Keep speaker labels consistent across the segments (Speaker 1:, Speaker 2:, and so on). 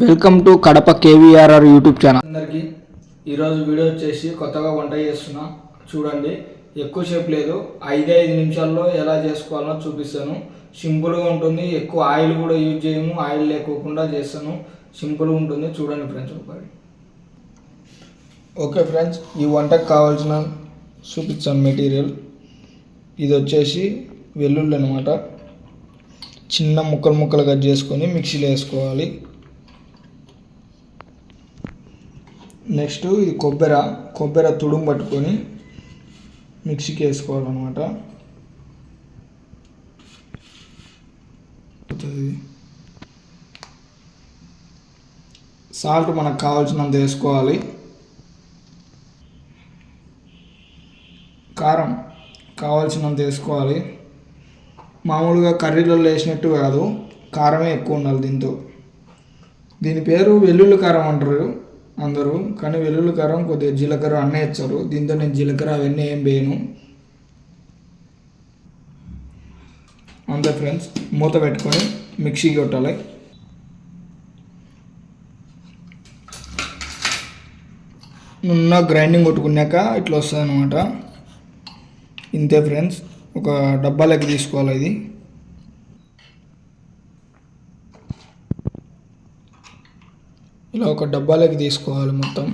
Speaker 1: Welcome to Kadapa KVRR YouTube channel.
Speaker 2: అందరికీ ఈరోజు video వచ్చేసి కొత్తగా వంట చేస్తున్నా. చూడండి, ఎక్కువసేపు లేదు, 5 నిమిషాల్లో ఎలా చేసుకోవాలో చూపిస్తాను. సింపుల్గా ఉంటుంది, ఎక్కువ ఆయిల్ కూడా యూజ్ చేయము, ఆయిల్ లేకోకుండా చేస్తాను. సింపుల్గా ఉంటుంది, చూడండి ఫ్రెండ్స్ ఒకసారి. ఓకే ఫ్రెండ్స్, ఈ వంటకు కావాల్సిన చూపించాను మెటీరియల్. ఇది వచ్చేసి వెల్లుల్లి అనమాట. చిన్న ముక్కలు కట్ చేసుకొని మిక్సీలో వేసుకోవాలి. నెక్స్ట్ ఇది కొబ్బరి తుడుము పట్టుకొని మిక్సీకి వేసుకోవాలన్నమాట. సాల్ట్ మనకు కావాల్సినంత వేసుకోవాలి. కారం కావాల్సినంత వేసుకోవాలి. మామూలుగా కర్రీలలో వేసినట్టు కాదు, కారమే ఎక్కువ ఉండాలి దీంతో. దీని పేరు వెల్లుల్లి కారం అంటారు అందరూ, కానీ వెల్లుల్లి కారం కొద్దిగా జీలకర్ర అన్నీ ఇచ్చారు. దీంతో నేను జీలకర్ర అవన్నీ ఏం వేయను. అంతే ఫ్రెండ్స్, మూత పెట్టుకొని మిక్సీకి కొట్టాలి. నున్న గ్రైండింగ్ కొట్టుకున్నాక ఇట్లా వస్తుంది అనమాట. ఇంతే ఫ్రెండ్స్, ఒక డబ్బాలోకి తీసుకోవాలి. ఇది ఇలా ఒక డబ్బాలోకి తీసుకోవాలి మొత్తం.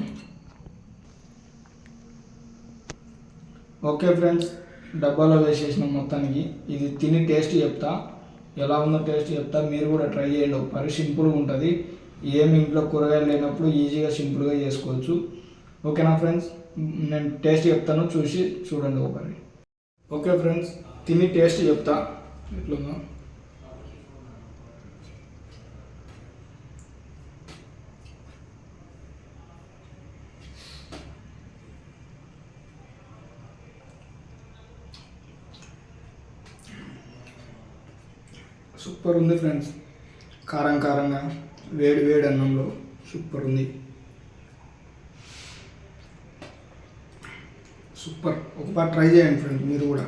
Speaker 2: ఓకే ఫ్రెండ్స్, డబ్బాలో వేసేసిన మొత్తానికి. ఇది తిని టేస్ట్ చెప్తా, ఎలా ఉందో టేస్ట్ చెప్తా. మీరు కూడా ట్రై చేయండి ఒకసారి. సింపుల్గా ఉంటుంది, ఏమి ఇంట్లో కూరగాయలు లేనప్పుడు ఈజీగా సింపుల్గా చేసుకోవచ్చు. ఓకేనా ఫ్రెండ్స్, నేను టేస్ట్ చెప్తాను, చూడండి ఒకసారి. ఓకే ఫ్రెండ్స్, తిని టేస్ట్ చెప్తా ఎట్లుందో. సూపర్ ఉంది ఫ్రెండ్స్, కారంగా వేడి అన్నంలో సూపర్ ఉంది. సూపర్, ఒకసారి ట్రై చేయండి ఫ్రెండ్స్ మీరు కూడా.